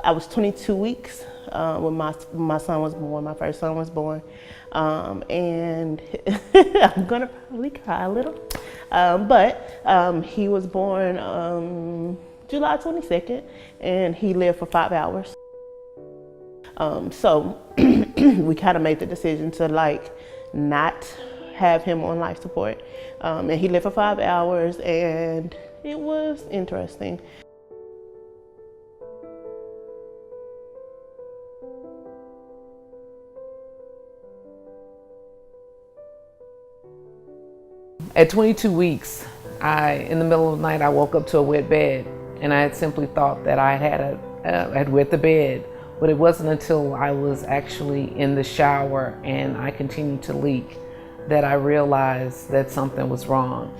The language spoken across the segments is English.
I was 22 weeks when my son was born, my first son was born. And I'm gonna probably cry a little. But he was born July 22nd, and he lived for 5 hours. So we kind of made the decision to not have him on life support. And he lived for 5 hours, and it was interesting. At 22 weeks, in the middle of the night, I woke up to a wet bed, and I had simply thought that I had wet the bed, but it wasn't until I was actually in the shower and I continued to leak that I realized that something was wrong.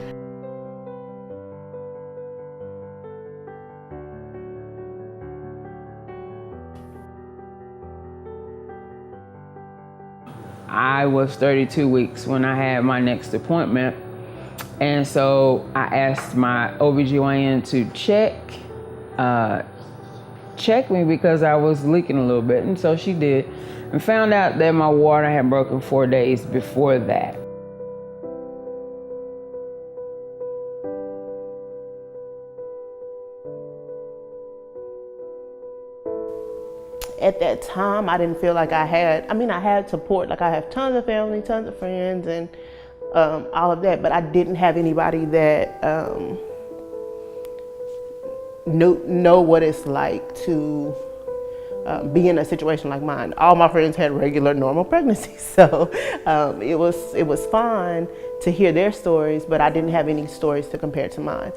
I was 32 weeks when I had my next appointment. And so I asked my OBGYN to check me because I was leaking a little bit. And so she did, and found out that my water had broken 4 days before that. At that time, I didn't feel like I had support. Like, I have tons of family, tons of friends, and all of that, but I didn't have anybody that know what it's like to be in a situation like mine. All my friends had regular, normal pregnancies, so it was fun to hear their stories, but I didn't have any stories to compare to mine.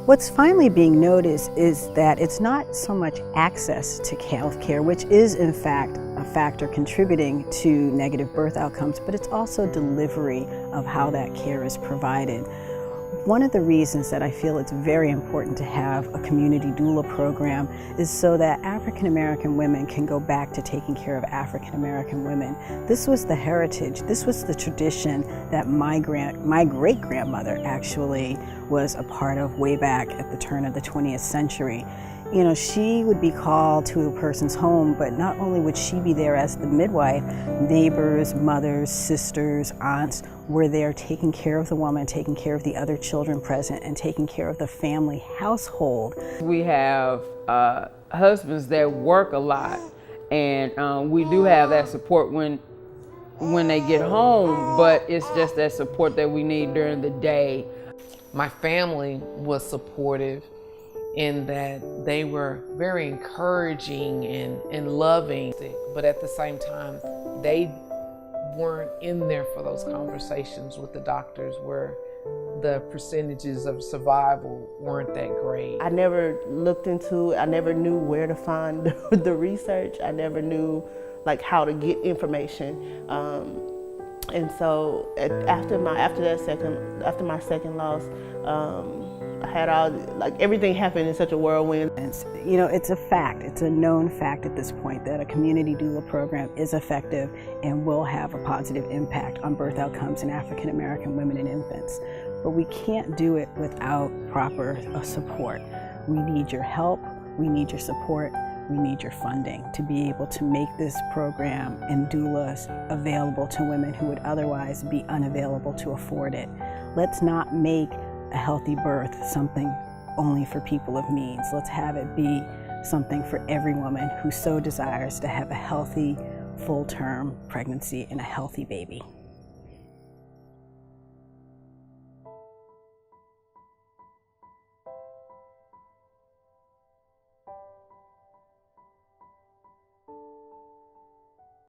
What's finally being noticed is that it's not so much access to health care, which is in fact a factor contributing to negative birth outcomes, but it's also delivery of how that care is provided. One of the reasons that I feel it's very important to have a community doula program is so that African American women can go back to taking care of African American women. This was the heritage, this was the tradition that my great-grandmother actually was a part of way back at the turn of the 20th century. You know, she would be called to a person's home, but not only would she be there as the midwife, neighbors, mothers, sisters, aunts were there taking care of the woman, taking care of the other children present, and taking care of the family household. We have husbands that work a lot, and we do have that support when they get home, but it's just that support that we need during the day. My family was supportive in that they were very encouraging and loving, but at the same time, they weren't in there for those conversations with the doctors where the percentages of survival weren't that great. I never looked into it. I never knew where to find the research. I never knew how to get information. And so after my second loss, I had everything happened in such a whirlwind. You know, it's a fact, it's a known fact at this point that a community doula program is effective and will have a positive impact on birth outcomes in African American women and infants. But we can't do it without proper support. We need your help, we need your support, we need your funding to be able to make this program and doulas available to women who would otherwise be unavailable to afford it. Let's not make a healthy birth something only for people of means. Let's have it be something for every woman who so desires to have a healthy, full-term pregnancy and a healthy baby.